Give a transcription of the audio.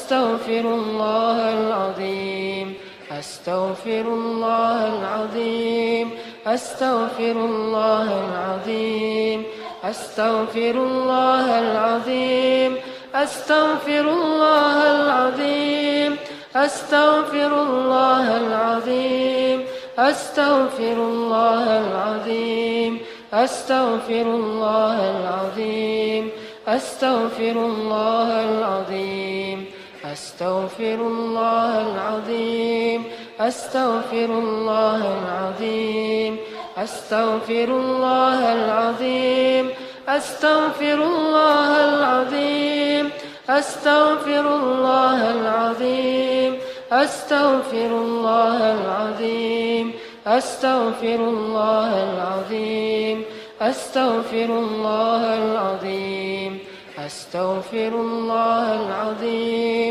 أستغفر الله العظيم، أستغفر الله العظيم، أستغفر الله العظيم، أستغفر الله العظيم، أستغفر الله العظيم، أستغفر الله العظيم، أستغفر الله العظيم، أستغفر الله العظيم، أستغفر الله العظيم، أستغفر الله العظيم، أستغفر الله العظيم، أستغفر الله العظيم، أستغفر الله العظيم، أستغفر الله العظيم، أستغفر الله العظيم، أستغفر الله العظيم، أستغفر الله العظيم، أستغفر الله العظيم.